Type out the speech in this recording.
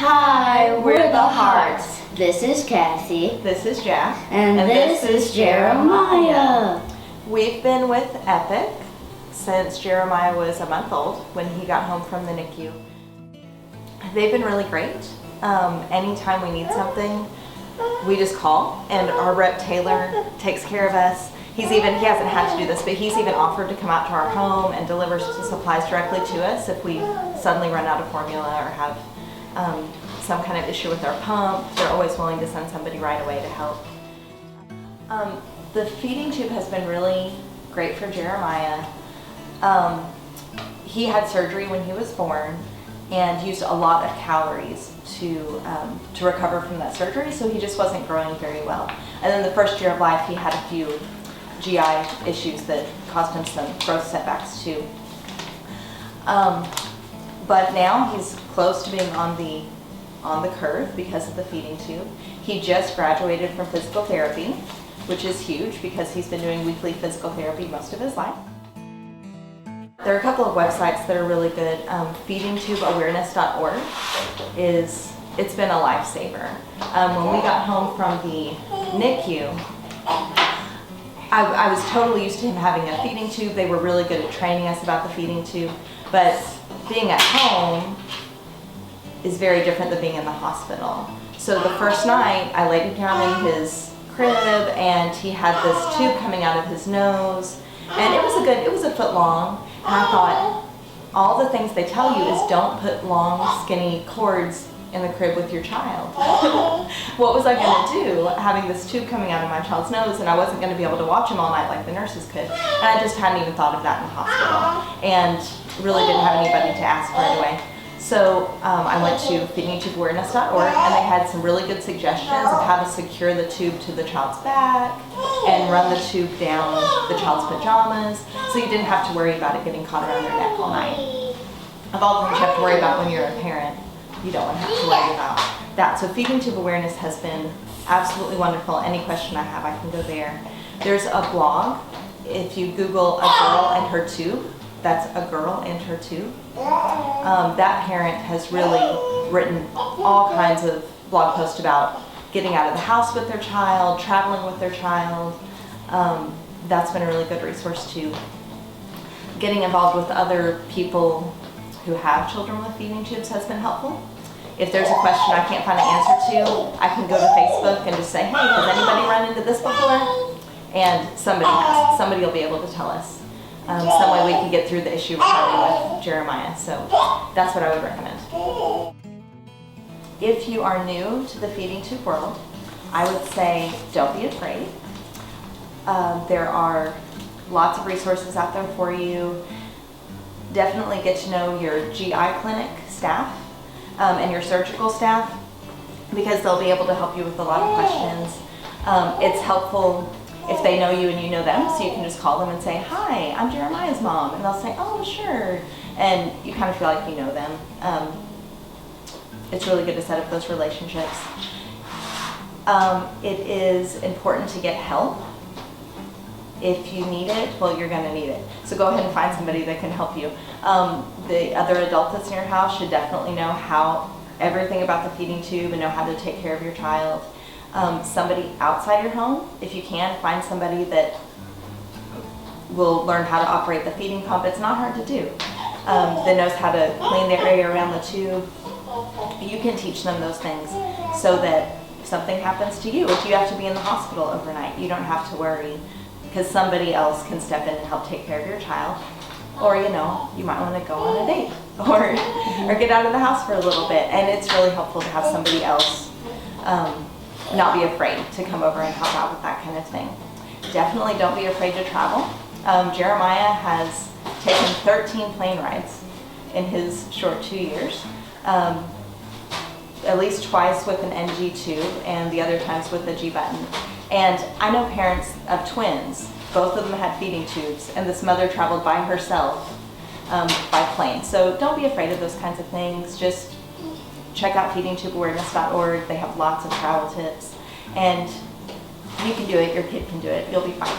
Hi, we're the Hearts. This is Cassie. This is Jack. And this is Jeremiah. We've been with Epic since Jeremiah was a month old when he got home from the NICU. They've been really great. Anytime we need something, we just call, and our rep Taylor takes care of us. He hasn't had to do this, but he's even offered to come out to our home and deliver some supplies directly to us if we suddenly run out of formula or have some kind of issue with our pump. They're always willing to send somebody right away to help. The feeding tube has been really great for Jeremiah. He had surgery when he was born and used a lot of calories to recover from that surgery, so he just wasn't growing very well. And then the first year of life, he had a few GI issues that caused him some growth setbacks too. But now he's close to being on the curve because of the feeding tube. He just graduated from physical therapy, which is huge because he's been doing weekly physical therapy most of his life. There are a couple of websites that are really good. Feedingtubeawareness.org it's been a lifesaver. When we got home from the NICU, I was totally used to him having a feeding tube. They were really good at training us about the feeding tube, but being at home is very different than being in the hospital. So the first night, I laid him down in his crib, and he had this tube coming out of his nose, and it was a foot long. And I thought, all the things they tell you is don't put long, skinny cords in the crib with your child. What was I going to do having this tube coming out of my child's nose, and I wasn't going to be able to watch him all night like the nurses could. And I just hadn't even thought of that in the hospital, and really didn't have anybody to ask right away. So I went to feedingtubeawareness.org, and they had some really good suggestions of how to secure the tube to the child's back and run the tube down the child's pajamas, so you didn't have to worry about it getting caught around their neck all night. Of all the things you have to worry about when you're a parent, you don't want to have to worry about that. So Feeding Tube Awareness has been absolutely wonderful. Any question I have, I can go there. There's a blog. If you Google "a girl and her tube," that's "a girl and her tube." That parent has really written all kinds of blog posts about getting out of the house with their child, traveling with their child. That's been a really good resource too. Getting involved with other people who have children with feeding tubes has been helpful. If there's a question I can't find an answer to, I can go to Facebook and just say, hey, has anybody run into this before? And somebody has. Somebody will be able to tell us. Some way we can get through the issue we're having with Jeremiah. So that's what I would recommend. If you are new to the feeding tube world, I would say don't be afraid. There are lots of resources out there for you. Definitely get to know your GI clinic staff and your surgical staff, because they'll be able to help you with a lot of questions. It's helpful if they know you and you know them, so you can just call them and say, hi, I'm Jeremiah's mom, and they'll say, oh, sure, and you kind of feel like you know them. It's really good to set up those relationships. It is important to get help. If you need it, well, you're going to need it. So go ahead and find somebody that can help you. The other adult that's in your house should definitely know everything about the feeding tube and know how to take care of your child. Somebody outside your home, if you can, find somebody that will learn how to operate the feeding pump. It's not hard to do. That knows how to clean the area around the tube. You can teach them those things so that if something happens to you, if you have to be in the hospital overnight, you don't have to worry, because somebody else can step in and help take care of your child. Or, you might want to go on a date or get out of the house for a little bit. And it's really helpful to have somebody else not be afraid to come over and help out with that kind of thing. Definitely don't be afraid to travel. Jeremiah has taken 13 plane rides in his short 2 years. At least twice with an NG tube and the other times with a G button. And I know parents of twins, both of them had feeding tubes, and this mother traveled by herself by plane. So don't be afraid of those kinds of things. Just check out feedingtubeawareness.org. They have lots of travel tips, and you can do it, your kid can do it, you'll be fine.